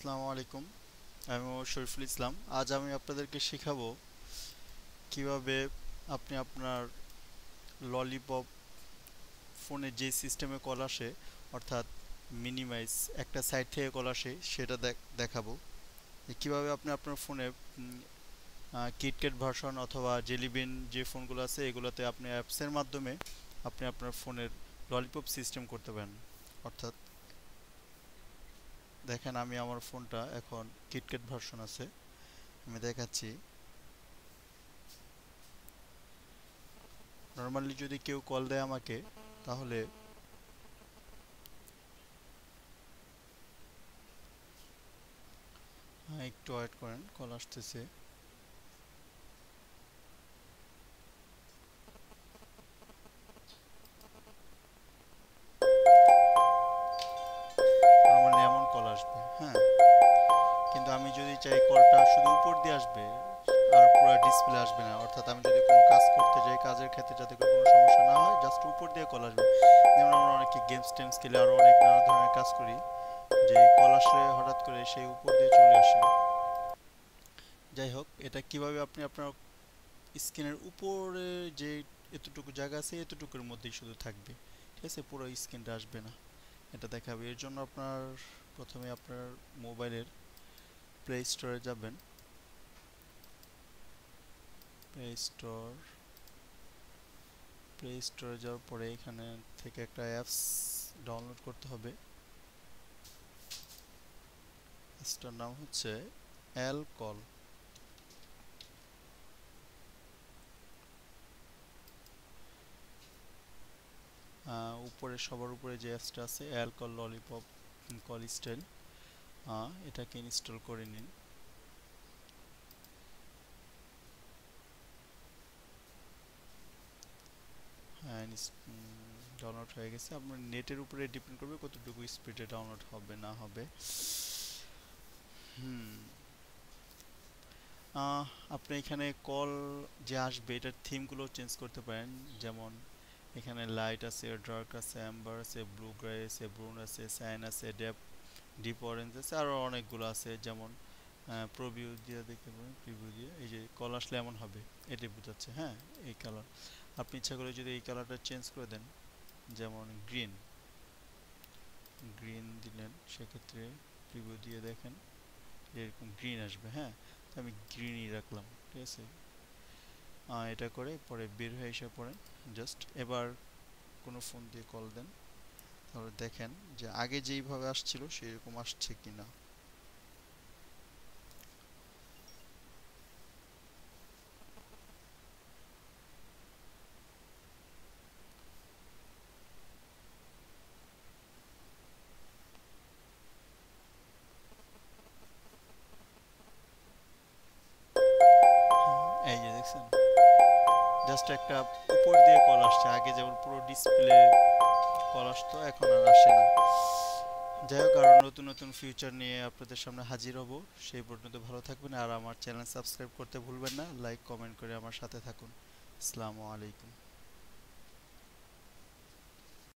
আসসালামু আলাইকুম। আমি মোহাম্মদ শরীফুল ইসলাম। আজ আমি আপনাদেরকে শেখাবো কিভাবে আপনি আপনার ললিপপ ফোনে যে সিস্টেমে কল আসে, অর্থাৎ মিনিমাইজ একটা সাইট থেকে কল আসে সেটা দেখাবো। কিভাবে আপনি আপনার ফোনে কিটক্যাট ভার্সন অথবা জেলিবিন যে ফোনগুলো আছে এগুলোতে আপনি অ্যাপসের মাধ্যমে আপনি আপনার ফোনের ললিপপ সিস্টেম করতে পারেন। অর্থাৎ দেখেন, আমি আমার ফোনটা এখন কিটক্যাট ভার্সন আছে, আমি দেখাচ্ছি। নর্মালি যদি কেউ কল দেয় আমাকে, তাহলে একটু ওয়েট করেন, কল আসতেছে। নর্মালি এমন কল আসবে, হ্যাঁ। কিন্তু আমি যদি চাই কলটা শুধু উপর দিয়ে আসবে আর পুরো ডিসপ্লে আসবে না, অর্থাৎ আমি যদি কোনো কাজ করতে যাই, কাজের ক্ষেত্রে যাতে করে কোনো সমস্যা না হয়, জাস্ট উপর দিয়ে কল আসবে। যেমন আমরা অনেকে গেমস টেমস খেলে আরও অনেক নানা ধরনের কাজ করি, যে কল আসলে হঠাৎ করে সেই উপর দিয়ে চলে আসে। যাই হোক, এটা কিভাবে আপনি আপনার স্ক্রিনের উপরে যে এতটুকু জায়গা আছে এতটুকুর মধ্যেই শুধু থাকবে, ঠিক আছে, পুরো স্ক্রিনটা আসবে না, এটা দেখাবে। এর জন্য আপনার প্রথমে আপনার মোবাইলের প্লে স্টোরে যাবেন। প্লে স্টোর প্লে স্টোরে যাওয়ার পরে এখানে থেকে একটা অ্যাপস ডাউনলোড করতে হবে। অ্যাপসটার নাম হচ্ছে এল কল। উপরে সবার উপরে যে অ্যাপসটা আছে এল কল ললিপপ কল স্টাইল, এটাকে ইনস্টল করে নিন। হ্যাঁ, ডাউনলোড হয়ে গেছে। আপনার নেটের উপরে ডিপেন্ড করবে কতটুকু স্পিডে ডাউনলোড হবে না হবে। হুম আপনি এখানে কল যে আসবে এটার থিমগুলো চেঞ্জ করতে পারেন। যেমন এখানে লাইট আছে, ডার্ক আছে, অ্যাম্বার আছে, ব্লু গ্রে আছে, ব্রুন আছে, সাইন আছে, ডিপ অরেঞ্জ আছে, আরও অনেকগুলো আছে। যেমন প্রভিউ দিয়ে দেখতে পারেন, প্রিভিউ দিয়ে এই যে কল আসলে এমন হবে, এটাই বোঝাচ্ছে। হ্যাঁ, এই কালার আপনি ইচ্ছা করে যদি এই কালারটা চেঞ্জ করে দেন, যেমন গ্রিন গ্রিন দিলেন, সেক্ষেত্রে প্রিভিউ দিয়ে দেখেন এরকম গ্রিন আসবে। হ্যাঁ, তো আমি গ্রিনই রাখলাম, ঠিক আছে। এটা করে পরে বের হয়ে এসে পড়েন। জাস্ট এবার কোনো ফোন দিয়ে কল দেন, তাহলে দেখেন যে আগে যেইভাবে আসছিল সেরকম আসছে কিনা। এই যে দেখছেন, জাস্ট একটা উপর দিয়ে কল আসছে, আগে যেমন পুরো ডিসপ্লে কল আসতো এখন আর আসে না। যাই হোক, আরও নতুন নতুন ফিউচার নিয়ে আপনাদের সামনে হাজির হব। সেই পর্যন্ত ভালো থাকবেন, আর আমার চ্যানেল সাবস্ক্রাইব করতে ভুলবেন না। লাইক কমেন্ট করে আমার সাথে থাকুন। আসসালামু আলাইকুম।